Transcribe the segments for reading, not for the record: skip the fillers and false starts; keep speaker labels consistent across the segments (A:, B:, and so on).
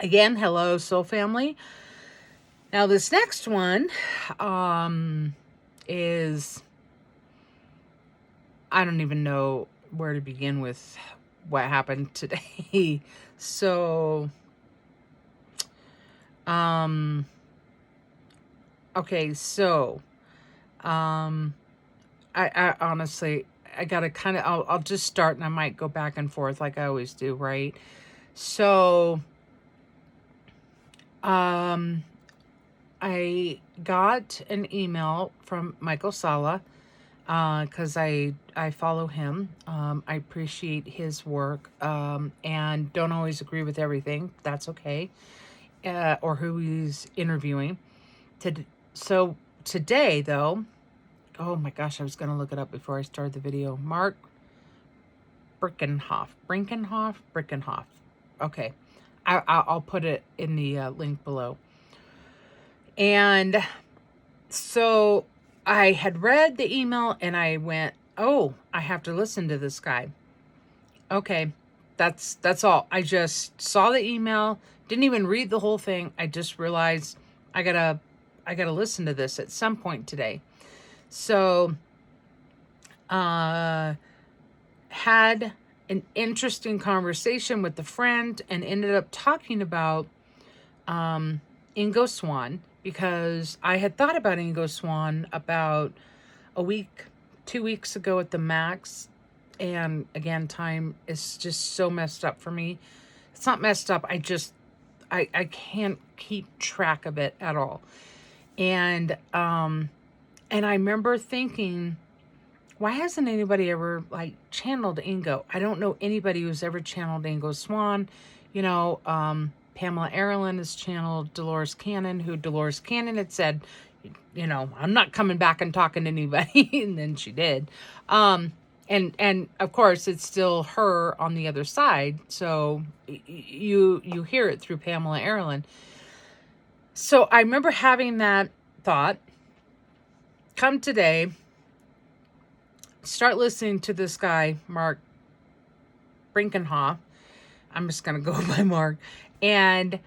A: Again, hello, soul family. Now, this next one is, I don't even know where to begin with what happened today. So, okay, so, I honestly, I gotta kind of, I'll just start and I might go back and forth like I always do, right? So, I got an email from Michael Salla because I follow him. I appreciate his work and don't always agree with everything. That's okay. Or who he's interviewing. So today, though, oh my gosh, I was going to look it up before I started the video. Marc Brinkenhoff. Okay, I'll put it in the link below. And so I had read the email and I went, oh, I have to listen to this guy. Okay, that's all. I just saw the email, didn't even read the whole thing. I just realized I gotta listen to this at some point today. So had an interesting conversation with a friend and ended up talking about Ingo Swann, because I had thought about Ingo Swann about 2 weeks ago at the max. And again, time is just so messed up for me. It's not messed up. I can't keep track of it at all. And I remember thinking, why hasn't anybody ever like channeled Ingo? I don't know anybody who's ever channeled Ingo Swann. You know, Pamela Arlen has channeled Dolores Cannon, who Dolores Cannon had said, you know, I'm not coming back and talking to anybody. And then she did. And of course it's still her on the other side. So you hear it through Pamela Arlen. So I remember having that thought. Come today, start listening to this guy, Marc Brinkenhoff. I'm just going to go by Mark. And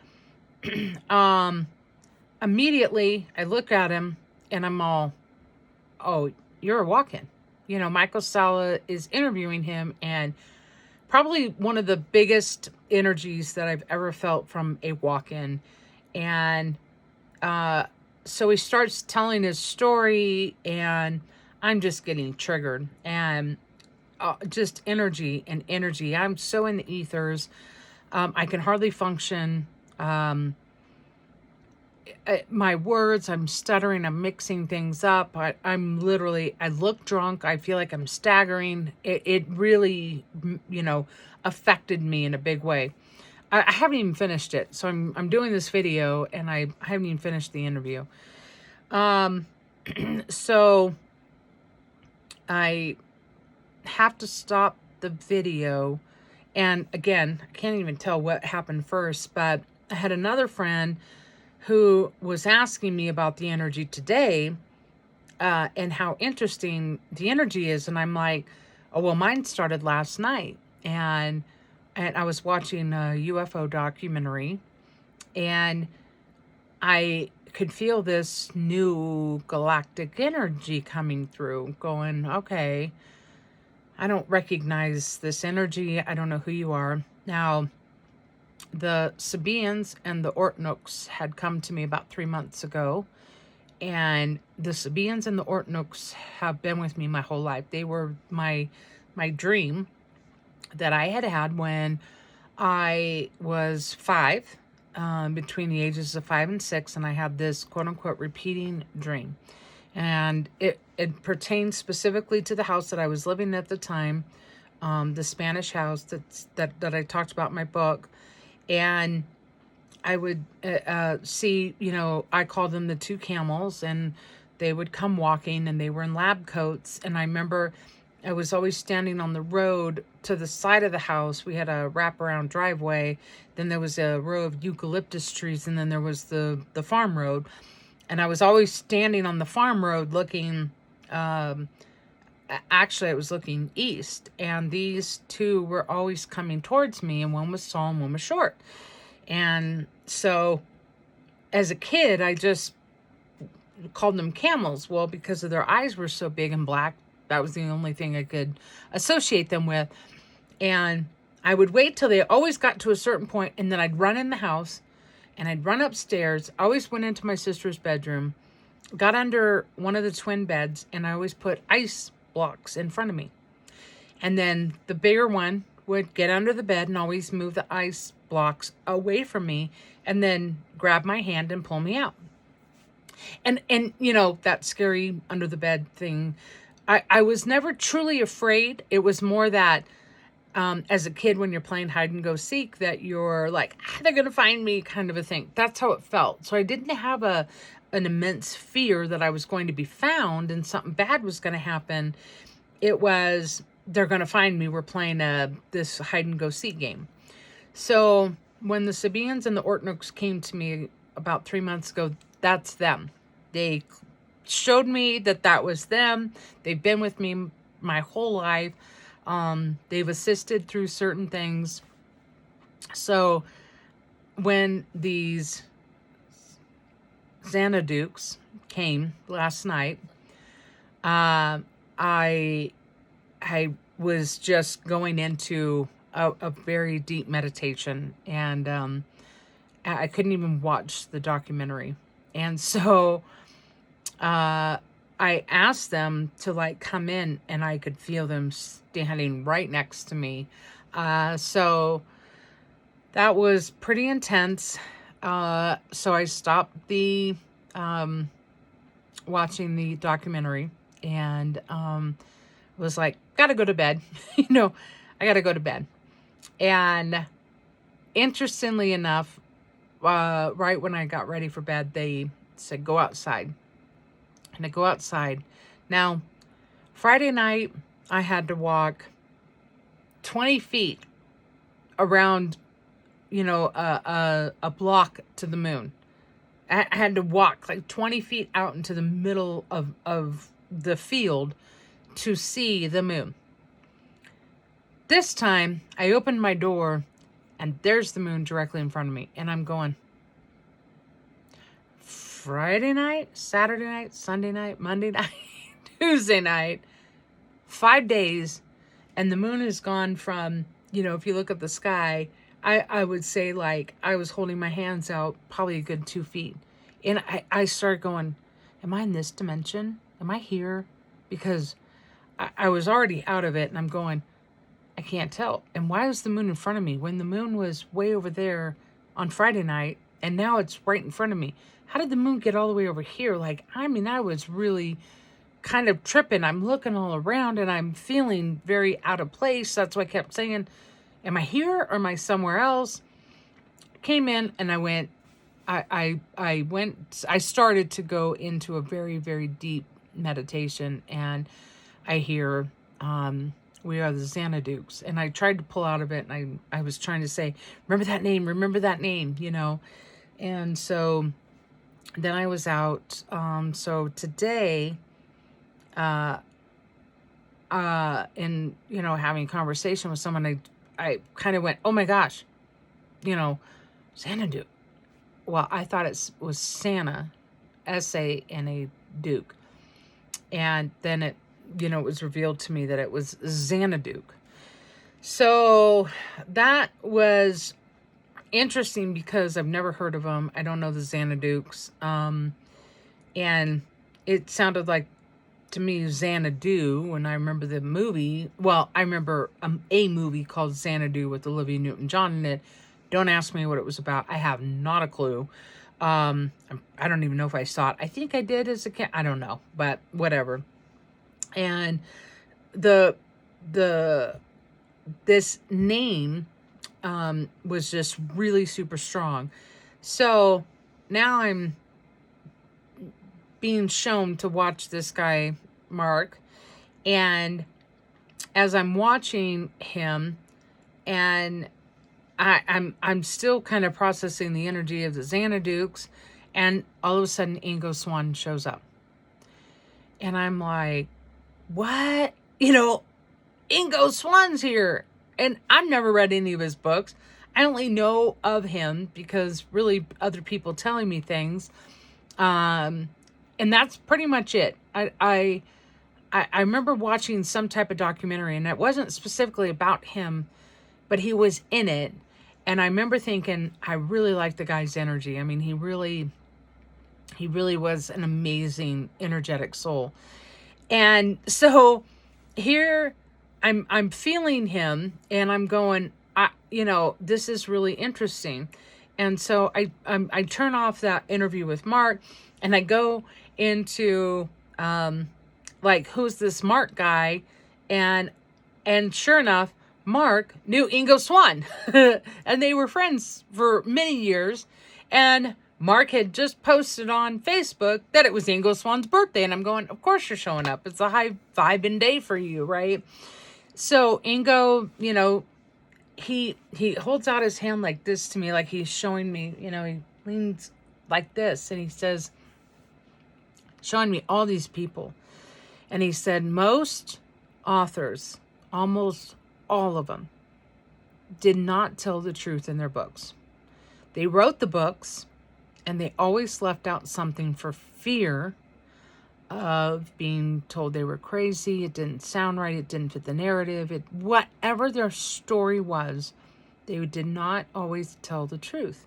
A: immediately I look at him and I'm all, oh, you're a walk-in. You know, Michael Salla is interviewing him, and probably one of the biggest energies that I've ever felt from a walk-in. And so he starts telling his story and I'm just getting triggered, and just energy and energy. I'm so in the ethers. I can hardly function. My words, I'm stuttering, I'm mixing things up. I'm literally, I look drunk. I feel like I'm staggering. It really, you know, affected me in a big way. I haven't even finished it. So I'm doing this video and I haven't even finished the interview. So I have to stop the video. And again, I can't even tell what happened first, but I had another friend who was asking me about the energy today and how interesting the energy is. And I'm like, oh, well, mine started last night. And I was watching a UFO documentary and I could feel this new galactic energy coming through, going, okay, I don't recognize this energy. I don't know who you are. Now, the Sabians and the Ortnooks had come to me about 3 months ago. And the Sabians and the Ortnooks have been with me my whole life. They were my dream that I had when I was 5, between the ages of 5 and 6. And I had this quote unquote repeating dream. And it pertains specifically to the house that I was living in at the time, the Spanish house that I talked about in my book. And I would see, you know, I called them the Two Camels, and they would come walking and they were in lab coats. And I remember I was always standing on the road to the side of the house. We had a wraparound driveway. Then there was a row of eucalyptus trees, and then there was the farm road. And I was always standing on the farm road looking, actually I was looking east, and these two were always coming towards me, and one was tall and one was short. And so as a kid, I just called them camels. Well, because of their eyes were so big and black, that was the only thing I could associate them with. And I would wait till they always got to a certain point, and then I'd run in the house and I'd run upstairs. I always went into my sister's bedroom, got under one of the twin beds, and I always put ice blocks in front of me. And then the bigger one would get under the bed and always move the ice blocks away from me, and then grab my hand and pull me out. And you know, that scary under the bed thing, I was never truly afraid. It was more that as a kid, when you're playing hide and go seek, that you're like, they're going to find me kind of a thing. That's how it felt. So I didn't have an immense fear that I was going to be found and something bad was going to happen. It was, they're going to find me. We're playing this hide and go seek game. So when the Sabians and the Ortnooks came to me about 3 months ago, that's them. They showed me that was them. They've been with me my whole life. They've assisted through certain things. So when these Xanadu came last night, I was just going into a very deep meditation, and I couldn't even watch the documentary. And so I asked them to like come in, and I could feel them standing right next to me. So that was pretty intense. So I stopped the watching the documentary, and was like, gotta go to bed. You know, I gotta go to bed. And interestingly enough, right when I got ready for bed, they said, go outside. And I go outside. Now, Friday night, I had to walk 20 feet around, you know, a block to the moon. I had to walk like 20 feet out into the middle of the field to see the moon. This time, I opened my door, and there's the moon directly in front of me. And I'm going, Friday night, Saturday night, Sunday night, Monday night, Tuesday night, 5 days, and the moon is gone from, you know, if you look at the sky, I would say like I was holding my hands out probably a good 2 feet. And I started going, am I in this dimension? Am I here? Because I was already out of it, and I'm going, I can't tell. And why was the moon in front of me when the moon was way over there on Friday night, and now it's right in front of me? How did the moon get all the way over here? Like, I mean, I was really kind of tripping. I'm looking all around, and I'm feeling very out of place. That's why I kept saying, am I here or am I somewhere else? Came in, and I went, I started to go into a very, very deep meditation, and I hear, we are the Xanadu. And I tried to pull out of it, and I was trying to say, remember that name, you know. And so then I was out. So today, in, you know, having a conversation with someone, I kind of went, oh my gosh, you know, Xanadu. Well, I thought it was Santa, S-A-N-A, Duke. And then it, you know, it was revealed to me that it was Xanadu. So that was interesting because I've never heard of them. I don't know the Xanadukes. And it sounded like, to me, Xanadu, when I remember the movie. Well, I remember a movie called Xanadu with Olivia Newton-John in it. Don't ask me what it was about. I have not a clue. I don't even know if I saw it. I think I did as a kid. I don't know, but whatever. And this name was just really super strong. So now I'm being shown to watch this guy, Mark, and as I'm watching him, and I'm still kind of processing the energy of the Xanadukes, and all of a sudden Ingo Swan shows up. And I'm like, what? You know, Ingo Swan's here. And I've never read any of his books. I only know of him because really other people telling me things. And that's pretty much it. I remember watching some type of documentary, and it wasn't specifically about him, but he was in it. And I remember thinking, I really like the guy's energy. I mean, he really was an amazing, energetic soul. And so here I'm feeling him, and I'm going, this is really interesting. And so I turn off that interview with Mark, and I go into like, who's this Mark guy? And sure enough, Mark knew Ingo Swann, and they were friends for many years. And Mark had just posted on Facebook that it was Ingo Swann's birthday. And I'm going, of course you're showing up. It's a high vibing day for you, right? So Ingo, he holds out his hand like this to me, like he's showing me, he leans like this, and he says, showing me all these people. And he said, most authors, almost all of them, did not tell the truth in their books. They wrote the books, and they always left out something for fear of being told they were crazy. It didn't sound right. It didn't fit the narrative. Whatever their story was, they did not always tell the truth.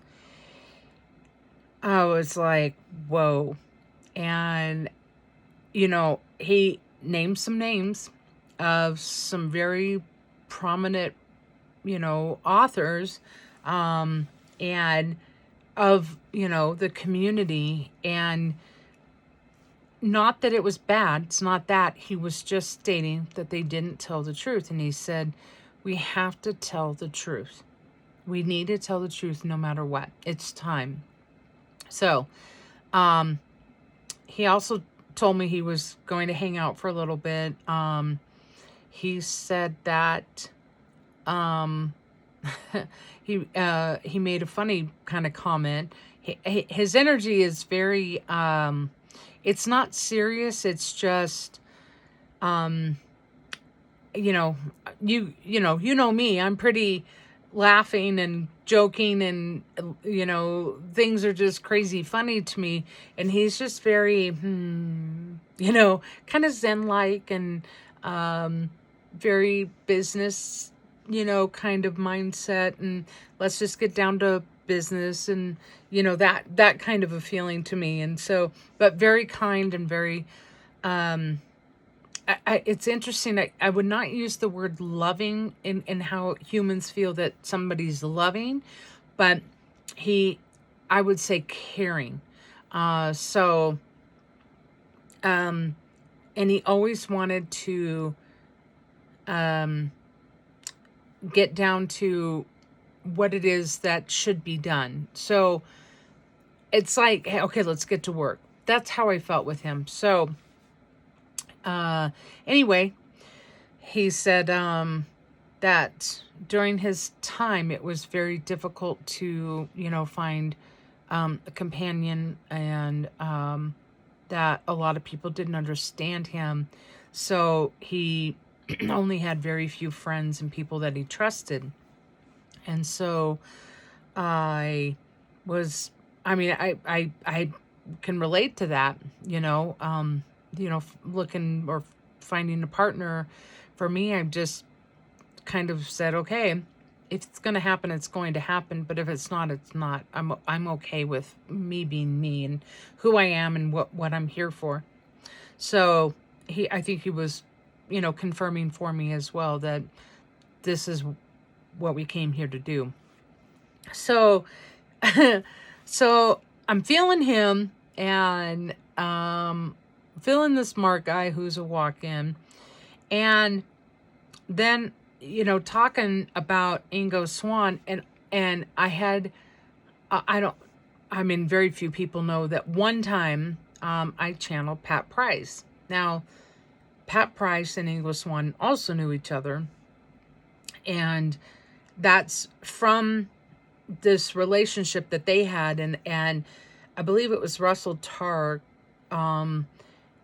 A: I was like, whoa. And, he named some names of some very prominent, authors, and of, the community. And not that it was bad. It's not that. He was just stating that they didn't tell the truth. And he said, we have to tell the truth. We need to tell the truth no matter what. It's time. So, he also told me he was going to hang out for a little bit. He said that, he made a funny kind of comment. His energy is very, it's not serious. It's just, you know me, I'm pretty laughing and joking, and, things are just crazy funny to me. And he's just very, kind of Zen-like, and, very business, kind of mindset, and let's just get down to business, and that kind of a feeling to me. And so, but very kind and very it's interesting. I would not use the word loving in how humans feel that somebody's loving, but I would say caring. And he always wanted to get down to what it is that should be done. So it's like, hey, okay, let's get to work. That's how I felt with him. So anyway, he said that during his time, it was very difficult to, find a companion, and that a lot of people didn't understand him. So he only had very few friends and people that he trusted. And so I can relate to that, looking or finding a partner. For me, I've just kind of said, okay, if it's going to happen, it's going to happen. But if it's not, it's not. I'm okay with me being me and who I am and what I'm here for. So I think he was, confirming for me as well that this is what we came here to do. So, so I'm feeling him, and feeling this Mark guy who's a walk-in, and then talking about Ingo Swann, and very few people know that one time I channeled Pat Price. Now, Pat Price and Ingo Swann also knew each other, and that's from this relationship that they had, and I believe it was Russell Targ, and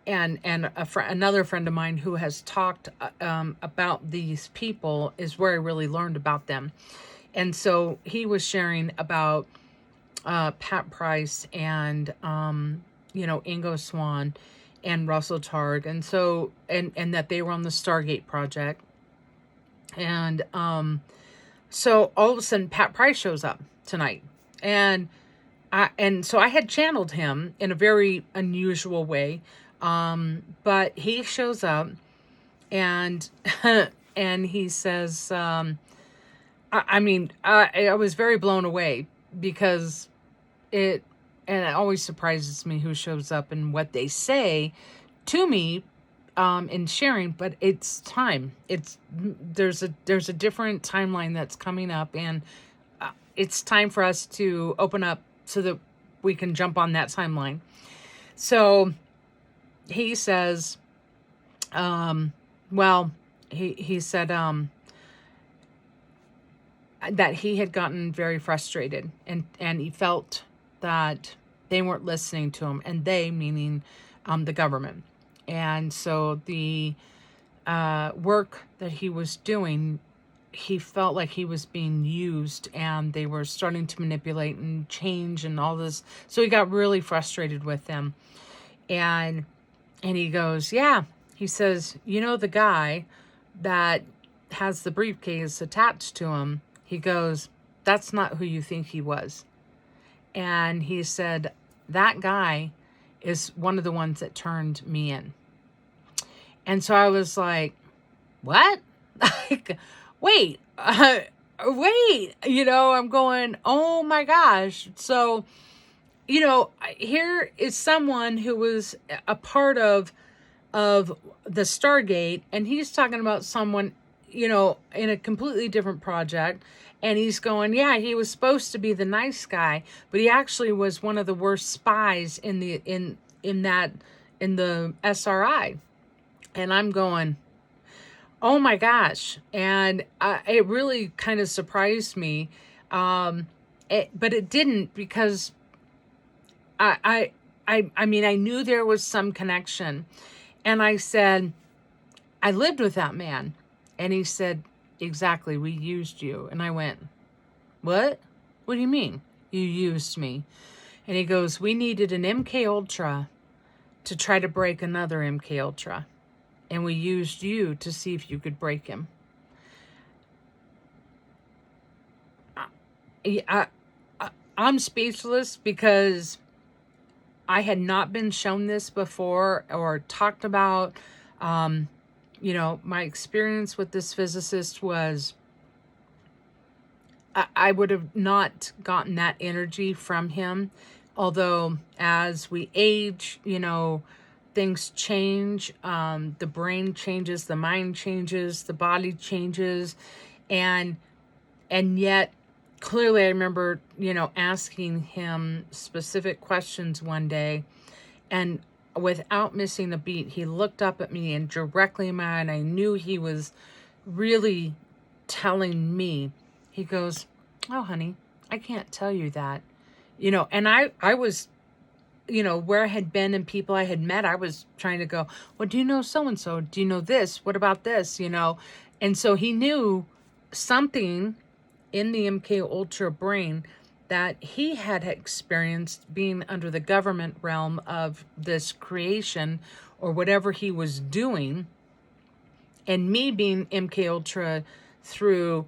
A: another friend of mine who has talked about these people is where I really learned about them. And so he was sharing about Pat Price and, Ingo Swan and Russell Targ. And so, and that they were on the Stargate project. And so all of a sudden, Pat Price shows up tonight. And so I had channeled him in a very unusual way. But he shows up and and he says, I was very blown away because and it always surprises me who shows up and what they say to me in sharing, but it's time. There's a different timeline that's coming up, and it's time for us to open up so that we can jump on that timeline. So he says, he said that he had gotten very frustrated, and he felt that they weren't listening to him, and they meaning the government. And so the work that he was doing, he felt like he was being used, and they were starting to manipulate and change and all this. So he got really frustrated with them. And he goes, yeah, he says, the guy that has the briefcase attached to him, he goes, that's not who you think he was. And he said, that guy is one of the ones that turned me in. And so I was like, what? Wait, I'm going, oh my gosh. So, here is someone who was a part of the Stargate, and he's talking about someone, in a completely different project. And he's going, yeah, he was supposed to be the nice guy, but he actually was one of the worst spies in the SRI. And I'm going, oh my gosh. And it really kind of surprised me. But it didn't, because I knew there was some connection. And I said, I lived with that man. And he said, exactly, we used you. And I went, what? What do you mean? You used me? And he goes, we needed an MK Ultra to try to break another MK Ultra. And we used you to see if you could break him. I'm speechless, because I had not been shown this before or talked about. My experience with this physicist was, I would have not gotten that energy from him. Although as we age, things change, the brain changes, the mind changes, the body changes. And yet clearly I remember, asking him specific questions one day, and without missing a beat, he looked up at me and directly in my eye, and I knew he was really telling me. He goes, oh, honey, I can't tell you that. And I was, where I had been and people I had met, I was trying to go, well, do you know so-and-so? Do you know this? What about this? And so he knew something in the MK Ultra brain that he had experienced being under the government realm of this creation or whatever he was doing. And me being MK Ultra through,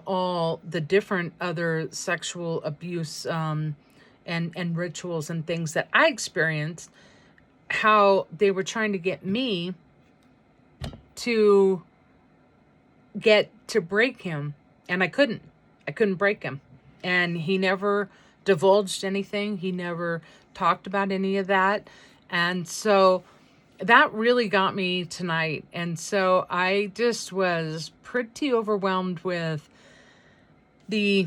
A: all the different other sexual abuse and rituals and things that I experienced, how they were trying to get me to break him. And I couldn't break him. And he never divulged anything. He never talked about any of that. And so that really got me tonight. And so I just was pretty overwhelmed with I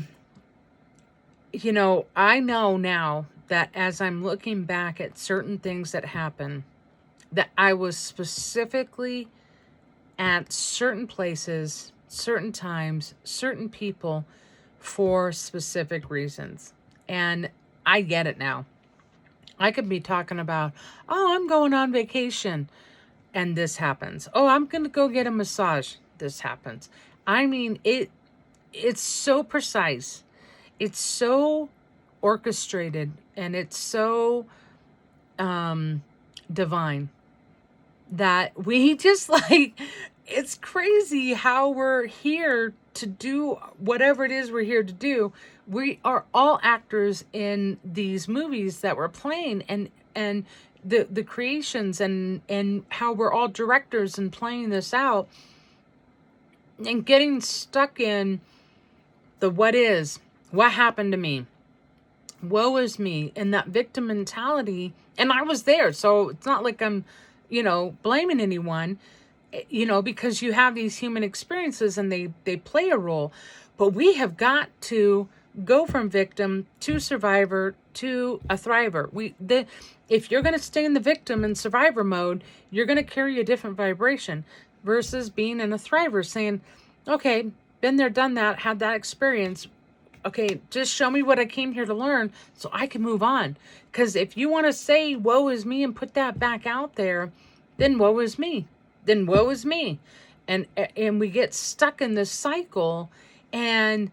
A: know now that as I'm looking back at certain things that happened, that I was specifically at certain places, certain times, certain people for specific reasons. And I get it now. I could be talking about, oh, I'm going on vacation, and this happens. Oh, I'm going to go get a massage. This happens. I mean, it's so precise. It's so orchestrated, and it's so divine that we just like, it's crazy how we're here to do whatever it is we're here to do. We are all actors in these movies that we're playing, and the creations, and how we're all directors and playing this out, and getting stuck in the what happened to me, woe is me, and that victim mentality. And I was there, so it's not like I'm, blaming anyone, because you have these human experiences and they play a role. But we have got to go from victim to survivor to a thriver. If you're going to stay in the victim and survivor mode, you're going to carry a different vibration versus being in a thriver, saying, okay, been there, done that, had that experience. Okay, just show me what I came here to learn so I can move on. Because if you want to say, woe is me, and put that back out there, then woe is me. Then woe is me. And we get stuck in this cycle. And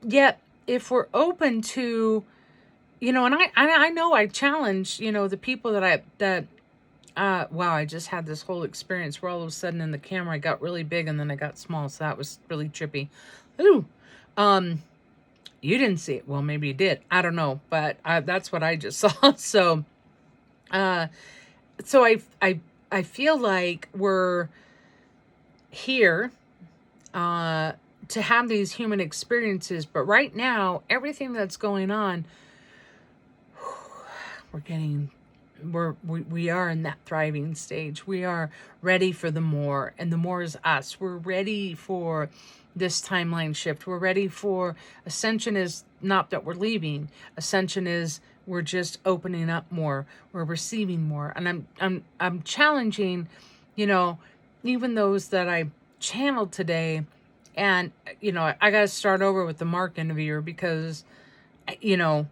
A: yet, if we're open to, and I know I challenge, the people wow, I just had this whole experience where all of a sudden in the camera I got really big and then I got small. So that was really trippy. Ooh. You didn't see it. Well, maybe you did. I don't know, but that's what I just saw. So, I feel like we're here to have these human experiences, but right now, everything that's going on, we are in that thriving stage. We are ready for the more, and the more is us. We're ready for this timeline shift. We're ready for ascension. Is not that we're leaving. Ascension is we're just opening up more. We're receiving more. And I'm challenging, even those that I channeled today. And I got to start over with the Marc interviewer because I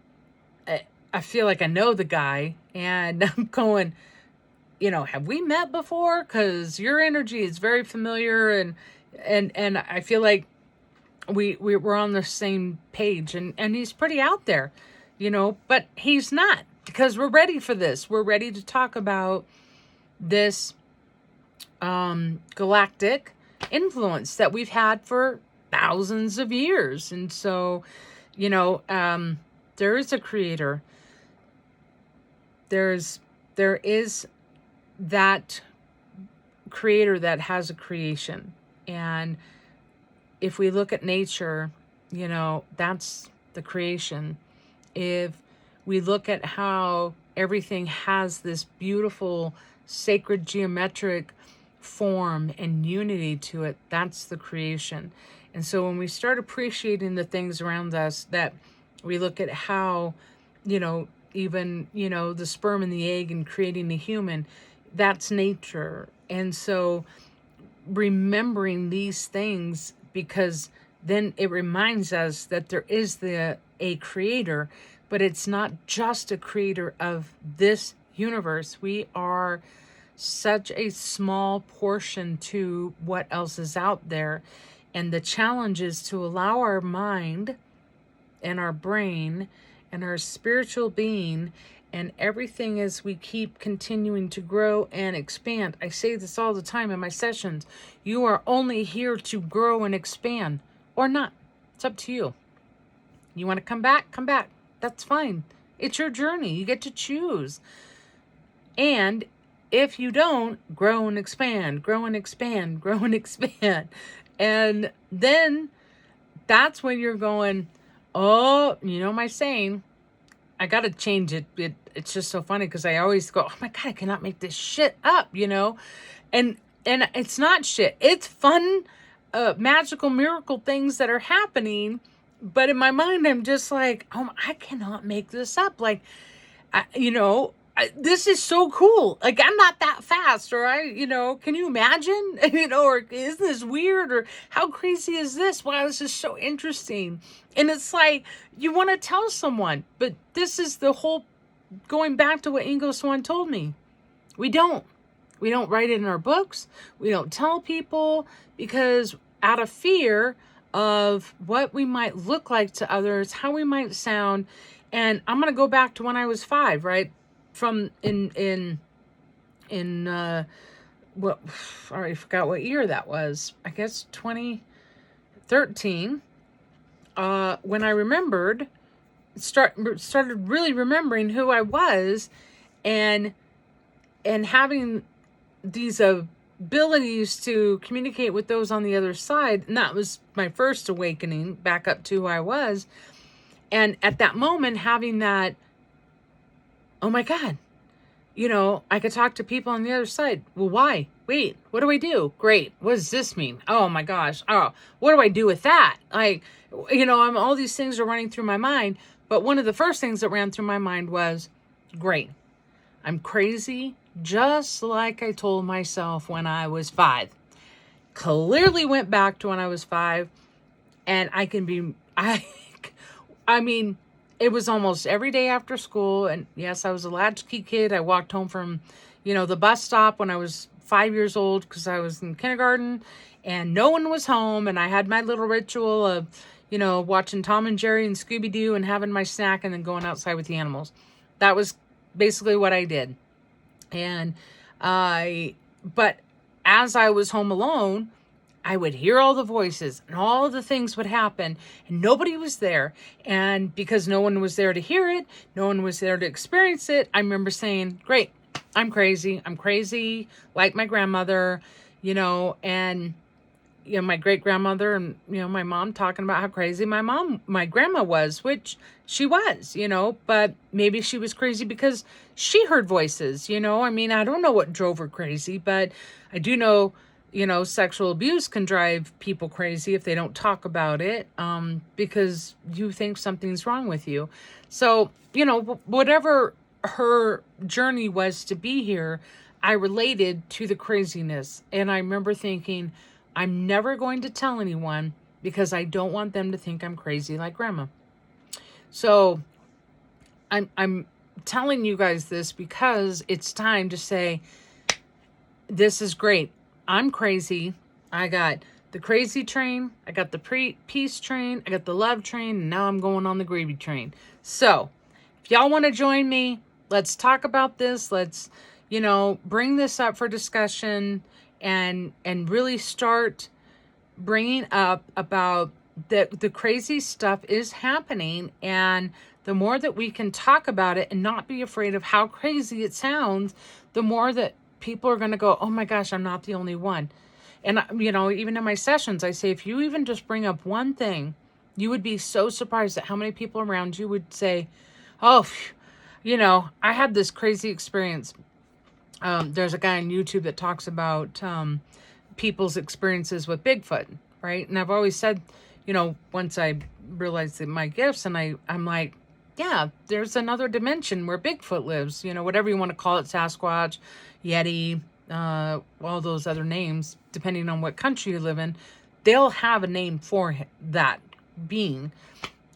A: feel like I know the guy, and I'm going, have we met before? Because your energy is very familiar, and I feel like we're on the same page, and he's pretty out there, but he's not, because we're ready for this. We're ready to talk about this galactic influence that we've had for thousands of years. And so, there is a creator. There is that creator that has a creation. And if we look at nature, that's the creation. If we look at how everything has this beautiful sacred geometric form and unity to it, that's the creation. And so when we start appreciating the things around us, that we look at how, even, the sperm and the egg and creating the human, that's nature. And so remembering these things, because then it reminds us that there is a creator, but it's not just a creator of this universe. We are such a small portion to what else is out there. And the challenge is to allow our mind and our brain and our spiritual being and everything, as we keep continuing to grow and expand. I say this all the time in my sessions. You are only here to grow and expand, or not. It's up to you. You want to come back? Come back. That's fine. It's your journey. You get to choose. And if you don't, grow and expand, grow and expand, grow and expand. And then that's when you're going, oh, my saying, I got to change it. It's just so funny because I always go, oh my God, I cannot make this shit up, and it's not shit. It's fun, magical miracle things that are happening. But in my mind, I'm just like, oh, I cannot make this up. Like, this is so cool. Like, I'm not that fast, or can you imagine, or isn't this weird, or how crazy is this? Wow, this is so interesting. And it's like, you want to tell someone, but this is the whole, going back to what Ingo Swan told me. We don't write it in our books. We don't tell people, because out of fear of what we might look like to others, how we might sound. And I'm going to go back to when I was 5, right? From what, I already forgot what year that was. I guess 2013. When I started really remembering who I was, and having these abilities to communicate with those on the other side. And that was my first awakening back up to who I was. And at that moment, having that, oh my God, I could talk to people on the other side. Well, why? Wait, what do I do? Great. What does this mean? Oh my gosh. Oh, what do I do with that? Like, all these things are running through my mind. But one of the first things that ran through my mind was, great. I'm crazy, just like I told myself when I was 5. Clearly went back to when I was 5, and I mean, it was almost every day after school. And yes, I was a latchkey kid. I walked home from, the bus stop when I was 5 years old because I was in kindergarten and no one was home. And I had my little ritual of, watching Tom and Jerry and Scooby-Doo and having my snack and then going outside with the animals. That was basically what I did. And but as I was home alone, I would hear all the voices and all the things would happen and nobody was there. And because no one was there to hear it, no one was there to experience it, I remember saying, great, I'm crazy like my grandmother, and my great grandmother and my mom talking about how crazy my grandma was, which she was, but maybe she was crazy because she heard voices, I mean, I don't know what drove her crazy, but I do know, sexual abuse can drive people crazy if they don't talk about it, because you think something's wrong with you. So, whatever her journey was to be here, I related to the craziness. And I remember thinking, I'm never going to tell anyone because I don't want them to think I'm crazy like grandma. So I'm telling you guys this because it's time to say, this is great. I'm crazy. I got the crazy train. I got the peace train. I got the love train. And now I'm going on the gravy train. So if y'all want to join me, let's talk about this. Let's, bring this up for discussion and really start bringing up about the crazy stuff is happening. And the more that we can talk about it and not be afraid of how crazy it sounds, the more that people are going to go, oh my gosh, I'm not the only one. And, even in my sessions, I say, if you even just bring up one thing, you would be so surprised at how many people around you would say, oh, I had this crazy experience. There's a guy on YouTube that talks about people's experiences with Bigfoot, right? And I've always said, once I realized that my gifts, and I'm like, yeah, there's another dimension where Bigfoot lives, whatever you want to call it, Sasquatch, Yeti, all those other names, depending on what country you live in, they'll have a name for that being.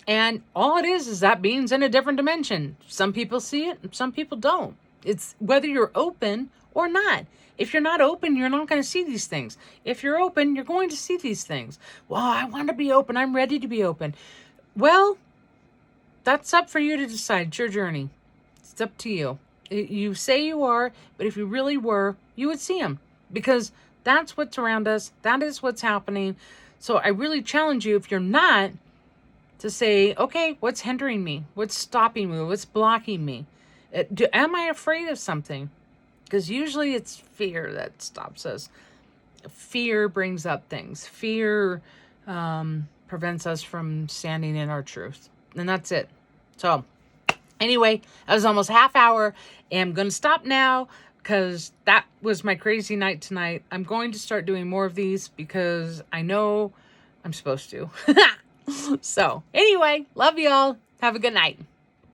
A: And all it is that being's in a different dimension. Some people see it, and some people don't. It's whether you're open or not. If you're not open, you're not going to see these things. If you're open, you're going to see these things. Well, I want to be open. I'm ready to be open. Well, that's up for you to decide. It's your journey. It's up to you. You say you are, but if you really were, you would see them, because that's what's around us. That is what's happening. So I really challenge you, if you're not, to say, okay, what's hindering me? What's stopping me? What's blocking me? Am I afraid of something? Because usually it's fear that stops us. Fear brings up things. Fear prevents us from standing in our truth. And that's it. So anyway, that was almost half hour. And I'm going to stop now because that was my crazy night tonight. I'm going to start doing more of these because I know I'm supposed to. So anyway, love y'all. Have a good night.